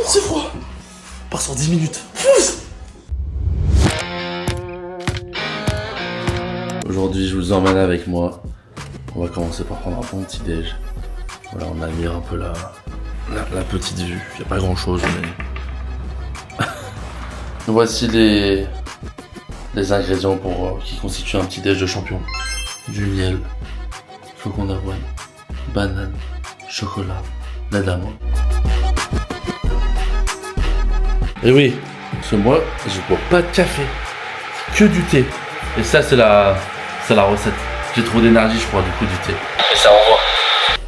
C'est froid. On part sur 10 minutes. Aujourd'hui, je vous emmène avec moi. On va commencer par prendre un bon petit déj. Voilà, on admire un peu la petite vue. Il n'y a pas grand chose, mais... Voici les ingrédients qui constituent un petit déj de champion. Du miel, flocons d'avoine, banane, chocolat, lait d'amande. Et oui, parce que moi, je bois pas de café, que du thé. Et ça, c'est la recette. J'ai trop d'énergie, je crois, du coup, du thé. Et ça envoie.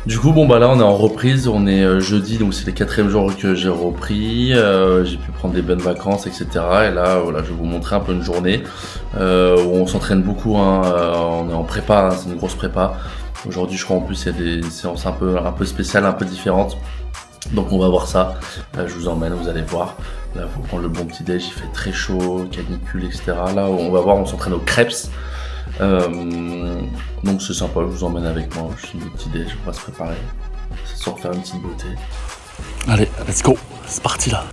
Du coup, bon, bah là, on est en reprise. On est jeudi, donc c'est le 4e jour que j'ai repris. J'ai pu prendre des bonnes vacances, etc. Et là, voilà, je vais vous montrer un peu une journée où on s'entraîne beaucoup. Hein, on est en prépa, hein, c'est une grosse prépa. Aujourd'hui, je crois en plus, il y a des séances un peu spéciales, un peu différentes. Donc on va voir ça, je vous emmène, vous allez voir. Là, il faut prendre le bon petit déj, il fait très chaud, canicule, etc. Là, on va voir, on s'entraîne aux crêpes. Donc c'est sympa, je vous emmène avec moi. Je suis le petit déj, on va se préparer. Ce soir, faire une petite beauté. Allez, let's go, c'est parti là.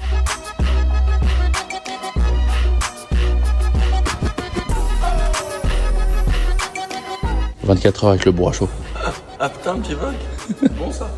24 heures avec le bois chaud. Ah putain, petit bug. Bon ça.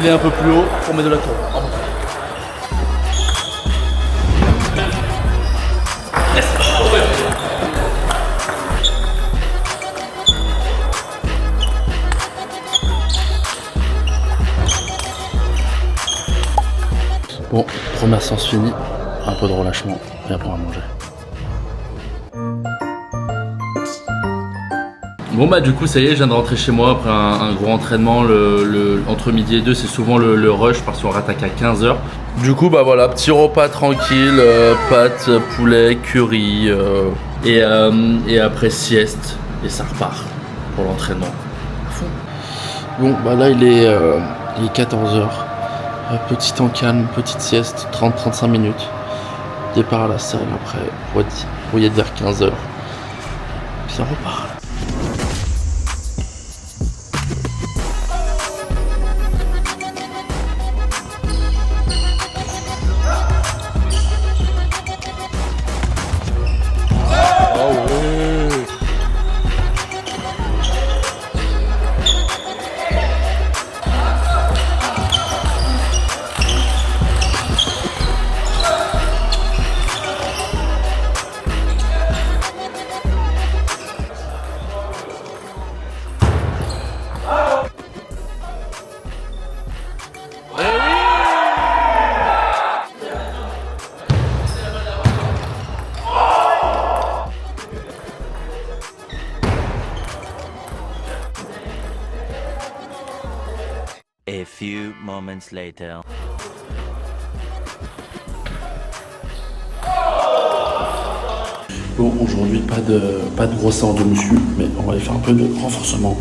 Il est un peu plus haut pour mettre de la tour. Bon, première séance finie, un peu de relâchement et après on va manger. Bon bah du coup ça y est, je viens de rentrer chez moi après un gros entraînement, entre midi et 2 c'est souvent le rush parce qu'on rattaque à 15h. Du coup bah voilà, petit repas tranquille, pâtes, poulet, curry et après sieste et ça repart pour l'entraînement. Bon bah là il est 14h, petit temps calme, petite sieste, 30-35 minutes. Départ à la salle après, pour y être vers 15h, puis ça repart. A few moments later. Bon, aujourd'hui pas de grosse séance de muscu, mais on va aller faire un peu de renforcement.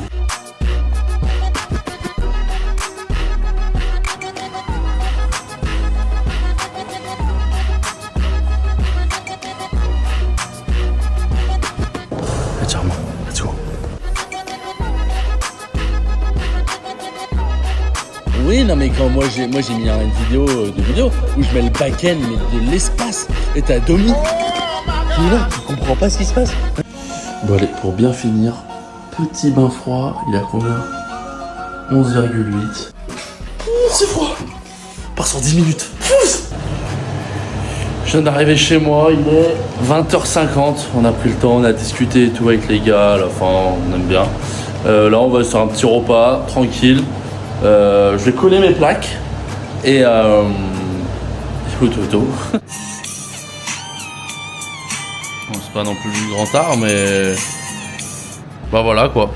Étirement, let's go. Oui, non mais quand moi j'ai mis une vidéo où je mets le back-end mais de l'espace et t'as Domi qui est là, qui comprend pas ce qui se passe. Bon allez, pour bien finir, petit bain froid, il a combien? 11,8. C'est froid. On part sur 10 minutes. Je viens d'arriver chez moi, il est 20h50, on a pris le temps, on a discuté et tout avec les gars, à la fin on aime bien. Là on va sur un petit repas, tranquille. Je vais coller mes plaques, Et tout. Bon, c'est pas non plus du grand art, mais bah voilà quoi.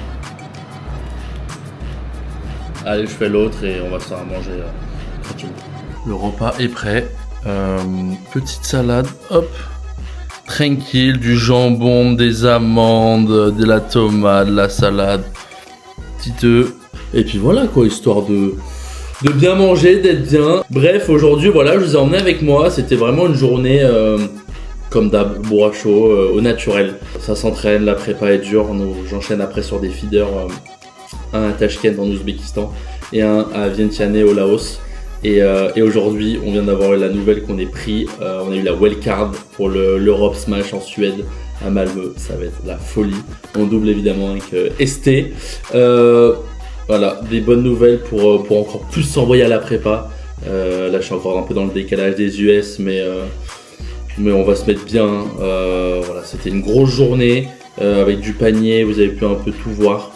Allez, je fais l'autre et on va se faire à manger tranquillement. Le repas est prêt. Petite salade, hop, tranquille, du jambon, des amandes, de la tomate, de la salade, petit œuf. Et puis voilà quoi, histoire de bien manger, d'être bien. Bref, aujourd'hui, voilà, je vous ai emmené avec moi. C'était vraiment une journée comme d'hab, bourra chaud, au naturel. Ça s'entraîne, la prépa est dure. J'enchaîne après sur des feeders. Un à Tashkent en Ouzbékistan et un à Vientiane au Laos. Et aujourd'hui, on vient d'avoir la nouvelle qu'on est pris. On a eu la wildcard pour l'Europe Smash en Suède à Malmö. Ça va être la folie. On double évidemment avec ST. Voilà, des bonnes nouvelles pour encore plus s'envoyer à la prépa. Là, je suis encore un peu dans le décalage des US, mais on va se mettre bien. Voilà, c'était une grosse journée avec du panier. Vous avez pu un peu tout voir.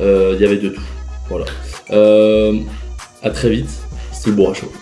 Il y avait de tout. Voilà. À très vite. C'était le bourra chaud.